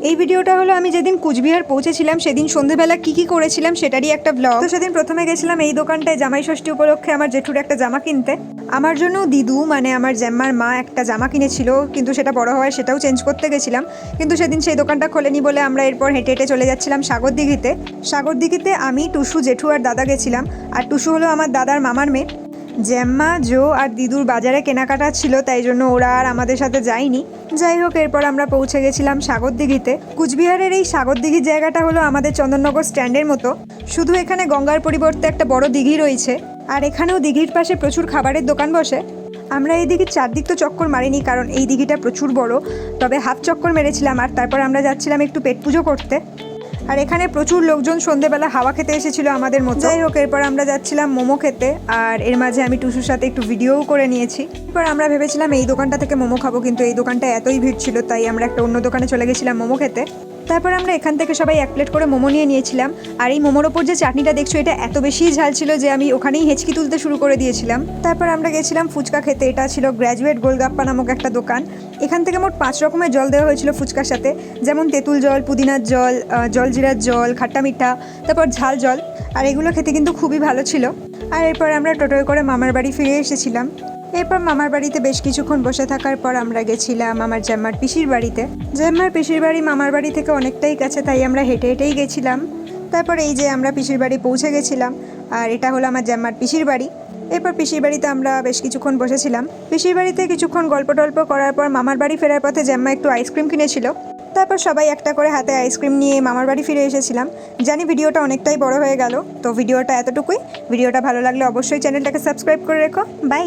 এই ভিডিওটা হলো আমি যেদিন কুচবিহার পৌঁছেছিলাম সেদিন সন্ধেবেলা কী করেছিলাম সেটারই একটা ব্লগ। তো সেদিন প্রথমে গেছিলাম এই দোকানটায় জামাই ষষ্ঠী উপলক্ষে আমার জেঠুর একটা জামা কিনতে। আমার জন্য দিদু মানে আমার জ্যাম্মার মা একটা জামা কিনেছিল, কিন্তু সেটা বড় হওয়ায় সেটাও চেঞ্জ করতে গেছিলাম। কিন্তু সেদিন সেই দোকানটা খোলেনি বলে আমরা এরপর হেঁটে হেঁটে চলে যাচ্ছিলাম সাগরদিঘিতে। সাগরদিঘিতে আমি, টুসু, জেঠু আর দাদা গেছিলাম। আর টুসু হলো আমার দাদার মামার মেয়ে। জ্যাম্মা, জো আর দিদুর বাজারে কেনাকাটা ছিল, তাই জন্য ওরা আর আমাদের সাথে যায়নি। যাই হোক, এরপর আমরা পৌঁছে গেছিলাম সাগরদিঘিতে। কুচবিহারের এই সাগরদিঘির জায়গাটা হলো আমাদের চন্দননগর স্ট্যান্ডের মতো, শুধু এখানে গঙ্গার পরিবর্তে একটা বড় দিঘি রয়েছে। আর এখানেও দিঘির পাশে প্রচুর খাবারের দোকান বসে। আমরা এই দিঘির চারদিক তো চক্কর মারিনি, কারণ এই দিঘিটা প্রচুর বড়, তবে হাফ চক্কর মেরেছিলাম। আর তারপর আমরা যাচ্ছিলাম একটু পেট পুজো করতে। আর এখানে প্রচুর লোকজন সন্ধেবেলা হাওয়া খেতে এসেছিল আমাদের মতো। যাই হোক, এরপর আমরা যাচ্ছিলাম মোমো খেতে, আর এর মাঝে আমি টুসুর সাথে একটু ভিডিওও করে নিয়েছি। এরপর আমরা ভেবেছিলাম এই দোকানটা থেকে মোমো খাবো, কিন্তু এই দোকানটা এতই ভিড় ছিল তাই আমরা একটা অন্য দোকানে চলে গেছিলাম মোমো খেতে। তারপর আমরা এখান থেকে সবাই এক প্লেট করে মোমো নিয়ে নিয়েছিলাম। আর এই মোমোর ওপর যে চাটনিটা দেখছো, এটা এত বেশি ঝাল ছিল যে আমি ওখানেই হেঁচকি তুলতে শুরু করে দিয়েছিলাম। তারপর আমরা গেছিলাম ফুচকা খেতে। এটা ছিল গ্র্যাজুয়েট গোলগাপ্পা নামক একটা দোকান। এখান থেকে মোট 5 রকমের জল দেওয়া হয়েছিল ফুচকার সাথে, যেমন তেঁতুল জল, পুদিনার জল, জলজিরার জল, খাট্টা মিঠা, তারপর ঝাল জল। আর এগুলো খেতে কিন্তু খুবই ভালো ছিল। আর এরপর আমরা টোটোয় করে মামার বাড়ি ফিরে এসেছিলাম। এরপর মামার বাড়িতে বেশ কিছুক্ষণ বসে থাকার পর আমরা গেছিলাম আমার জ্যাম্মার পিসির বাড়িতে। জ্যাম্মার পিসির বাড়ি মামার বাড়ি থেকে অনেকটাই কাছে, তাই আমরা হেঁটে হেঁটেই গেছিলাম। তারপর এই যে আমরা পিসির বাড়ি পৌঁছে গেছিলাম, আর এটা হলো আমার জ্যাম্মার পিসির বাড়ি। এরপর পিসির বাড়িতে আমরা বেশ কিছুক্ষণ বসেছিলাম। পিসির বাড়িতে কিছুক্ষণ গল্প টল্প করার পর মামার বাড়ি ফেরার পথে জ্যাম্মা একটু আইসক্রিম কিনেছিল। তারপর সবাই একটা করে হাতে আইসক্রিম নিয়ে মামার বাড়ি ফিরে এসেছিলাম। জানি ভিডিওটা অনেকটাই বড় হয়ে গেল, তো ভিডিওটা এতটুকুই। ভিডিওটা ভালো লাগলে অবশ্যই চ্যানেলটাকে সাবস্ক্রাইব করে রেখো। বাই।